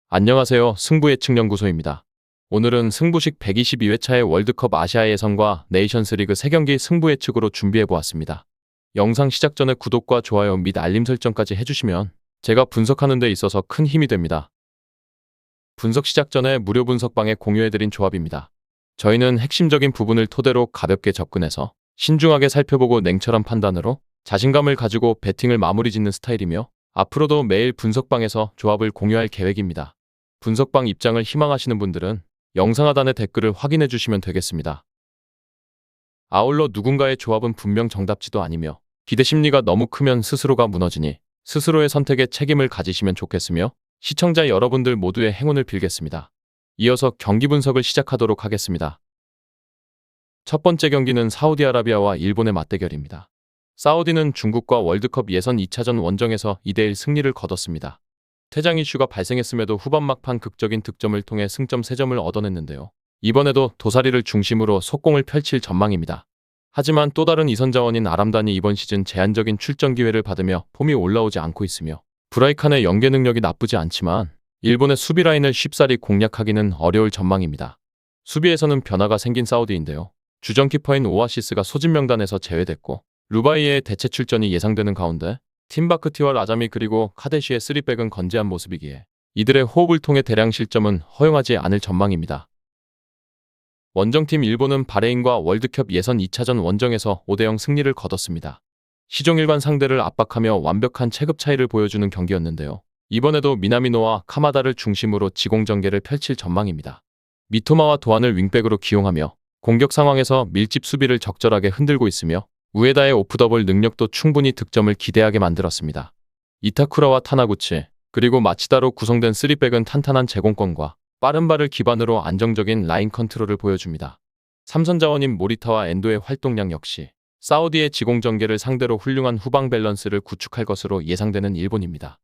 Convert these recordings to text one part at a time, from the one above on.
안녕하세요. 승부예측연구소입니다. 오늘은 승부식 122회차의 월드컵 아시아 예선과 네이션스리그 3경기 승부 예측으로 준비해보았습니다. 영상 시작 전에 구독과 좋아요 및 알림 설정까지 해주시면 제가 분석하는 데 있어서 큰 힘이 됩니다. 분석 시작 전에 무료 분석방에 공유해드린 조합입니다. 저희는 핵심적인 부분을 토대로 가볍게 접근해서 신중하게 살펴보고 냉철한 판단으로 자신감을 가지고 배팅을 마무리 짓는 스타일이며 앞으로도 매일 분석방에서 조합을 공유할 계획입니다. 분석방 입장을 희망하시는 분들은 영상 하단의 댓글을 확인해 주시면 되겠습니다. 아울러 누군가의 조합은 분명 정답지도 아니며 기대 심리가 너무 크면 스스로가 무너지니 스스로의 선택에 책임을 가지시면 좋겠으며 시청자 여러분들 모두의 행운을 빌겠습니다. 이어서 경기 분석을 시작하도록 하겠습니다. 첫 번째 경기는 사우디아라비아와 일본의 맞대결입니다. 사우디는 중국과 월드컵 예선 2차전 원정에서 2대1 승리를 거뒀습니다. 퇴장 이슈가 발생했음에도 후반 막판 극적인 득점을 통해 승점 3점을 얻어냈는데요. 이번에도 도사리를 중심으로 속공을 펼칠 전망입니다. 하지만 또 다른 이선 자원인 아람단이 이번 시즌 제한적인 출전 기회를 받으며 폼이 올라오지 않고 있으며 브라이칸의 연계 능력이 나쁘지 않지만 일본의 수비 라인을 쉽사리 공략하기는 어려울 전망입니다. 수비에서는 변화가 생긴 사우디인데요. 주전 키퍼인 오아시스가 소집 명단에서 제외됐고 루바이의 대체 출전이 예상되는 가운데 팀바크티와 라자미 그리고 카데시의 3백은 건재한 모습이기에 이들의 호흡을 통해 대량 실점은 허용하지 않을 전망입니다. 원정팀 일본은 바레인과 월드컵 예선 2차전 원정에서 5대0 승리를 거뒀습니다. 시종일관 상대를 압박하며 완벽한 체급 차이를 보여주는 경기였는데요. 이번에도 미나미노와 카마다를 중심으로 지공전개를 펼칠 전망입니다. 미토마와 도안을 윙백으로 기용하며 공격 상황에서 밀집 수비를 적절하게 흔들고 있으며 우에다의 오프더블 능력도 충분히 득점을 기대하게 만들었습니다. 이타쿠라와 타나구치, 그리고 마치다로 구성된 3백은 탄탄한 제공권과 빠른 발을 기반으로 안정적인 라인 컨트롤을 보여줍니다. 삼선 자원인 모리타와 엔도의 활동량 역시 사우디의 지공전개를 상대로 훌륭한 후방 밸런스를 구축할 것으로 예상되는 일본입니다.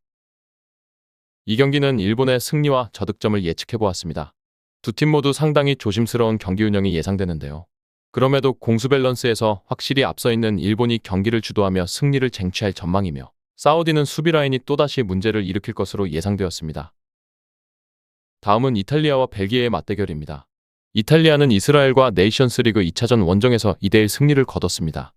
이 경기는 일본의 승리와 저득점을 예측해보았습니다. 두 팀 모두 상당히 조심스러운 경기 운영이 예상되는데요. 그럼에도 공수 밸런스에서 확실히 앞서 있는 일본이 경기를 주도하며 승리를 쟁취할 전망이며 사우디는 수비 라인이 또다시 문제를 일으킬 것으로 예상되었습니다. 다음은 이탈리아와 벨기에의 맞대결입니다. 이탈리아는 이스라엘과 네이션스리그 2차전 원정에서 2대1 승리를 거뒀습니다.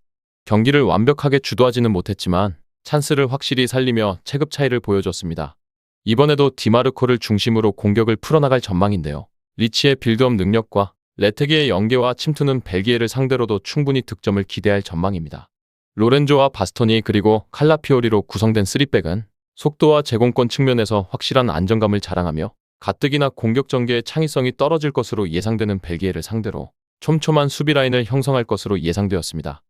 경기를 완벽하게 주도하지는 못했지만 찬스를 확실히 살리며 체급 차이를 보여줬습니다. 이번에도 디마르코를 중심으로 공격을 풀어나갈 전망인데요. 리치의 빌드업 능력과 레테기의 연계와 침투는 벨기에를 상대로도 충분히 득점을 기대할 전망입니다. 로렌조와 바스토니 그리고 칼라피오리로 구성된 3백은 속도와 제공권 측면에서 확실한 안정감을 자랑하며 가뜩이나 공격 전개의 창의성이 떨어질 것으로 예상되는 벨기에를 상대로 촘촘한 수비 라인을 형성할 것으로 예상되었습니다.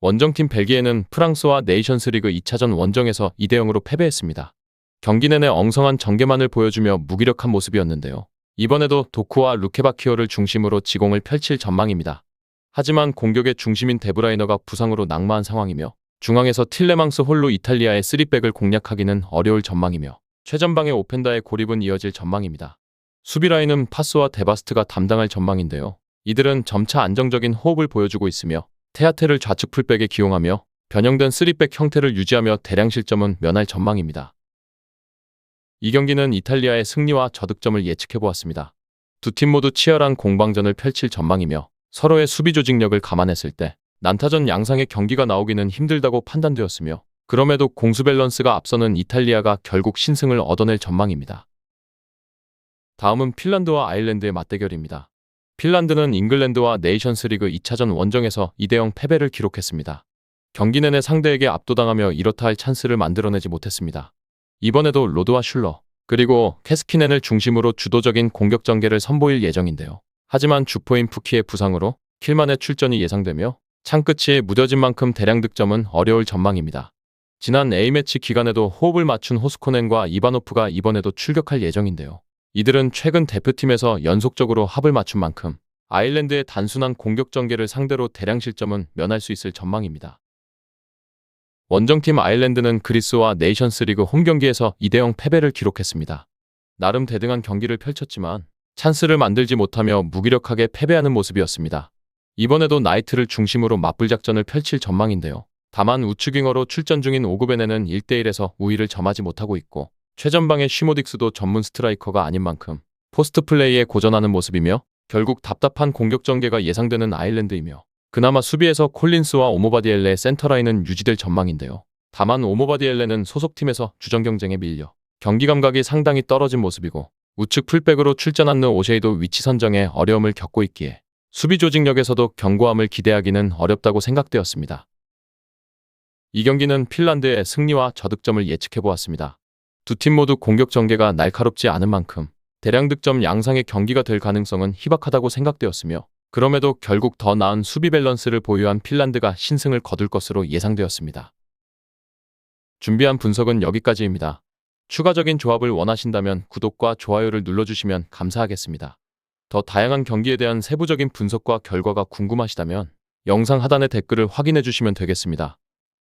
원정팀 벨기에는 프랑스와 네이션스리그 2차전 원정에서 2대0으로 패배했습니다. 경기 내내 엉성한 전개만을 보여주며 무기력한 모습이었는데요. 이번에도 도쿠와 루케바키오를 중심으로 지공을 펼칠 전망입니다. 하지만 공격의 중심인 데브라이너가 부상으로 낙마한 상황이며 중앙에서 틸레망스 홀로 이탈리아의 3백을 공략하기는 어려울 전망이며 최전방의 오펜다의 고립은 이어질 전망입니다. 수비 라인은 파스와 데바스트가 담당할 전망인데요. 이들은 점차 안정적인 호흡을 보여주고 있으며 테아테를 좌측 풀백에 기용하며 변형된 3백 형태를 유지하며 대량 실점은 면할 전망입니다. 이 경기는 이탈리아의 승리와 저득점을 예측해보았습니다. 두 팀 모두 치열한 공방전을 펼칠 전망이며 서로의 수비 조직력을 감안했을 때 난타전 양상의 경기가 나오기는 힘들다고 판단되었으며 그럼에도 공수 밸런스가 앞서는 이탈리아가 결국 신승을 얻어낼 전망입니다. 다음은 핀란드와 아일랜드의 맞대결입니다. 핀란드는 잉글랜드와 네이션스리그 2차전 원정에서 2대0 패배를 기록했습니다. 경기 내내 상대에게 압도당하며 이렇다 할 찬스를 만들어내지 못했습니다. 이번에도 로드와 슐러, 그리고 캐스키넨을 중심으로 주도적인 공격 전개를 선보일 예정인데요. 하지만 주포인 푸키의 부상으로 킬만의 출전이 예상되며 창끝이 무뎌진 만큼 대량 득점은 어려울 전망입니다. 지난 A매치 기간에도 호흡을 맞춘 호스코넨과 이바노프가 이번에도 출격할 예정인데요. 이들은 최근 대표팀에서 연속적으로 합을 맞춘 만큼 아일랜드의 단순한 공격 전개를 상대로 대량 실점은 면할 수 있을 전망입니다. 원정팀 아일랜드는 그리스와 네이션스리그 홈경기에서 2대0 패배를 기록했습니다. 나름 대등한 경기를 펼쳤지만 찬스를 만들지 못하며 무기력하게 패배하는 모습이었습니다. 이번에도 나이트를 중심으로 맞불 작전을 펼칠 전망인데요. 다만 우측 윙어로 출전 중인 오그베네는 1대1에서 우위를 점하지 못하고 있고 최전방의 쉬모딕스도 전문 스트라이커가 아닌 만큼 포스트 플레이에 고전하는 모습이며 결국 답답한 공격 전개가 예상되는 아일랜드이며 그나마 수비에서 콜린스와 오모바디엘레의 센터라인은 유지될 전망인데요. 다만 오모바디엘레는 소속팀에서 주전 경쟁에 밀려 경기 감각이 상당히 떨어진 모습이고 우측 풀백으로 출전하는 오셰이도 위치 선정에 어려움을 겪고 있기에 수비 조직력에서도 견고함을 기대하기는 어렵다고 생각되었습니다. 이 경기는 핀란드의 승리와 저득점을 예측해보았습니다. 두 팀 모두 공격 전개가 날카롭지 않은 만큼 대량 득점 양상의 경기가 될 가능성은 희박하다고 생각되었으며 그럼에도 결국 더 나은 수비 밸런스를 보유한 핀란드가 신승을 거둘 것으로 예상되었습니다. 준비한 분석은 여기까지입니다. 추가적인 조합을 원하신다면 구독과 좋아요를 눌러주시면 감사하겠습니다. 더 다양한 경기에 대한 세부적인 분석과 결과가 궁금하시다면 영상 하단의 댓글을 확인해 주시면 되겠습니다.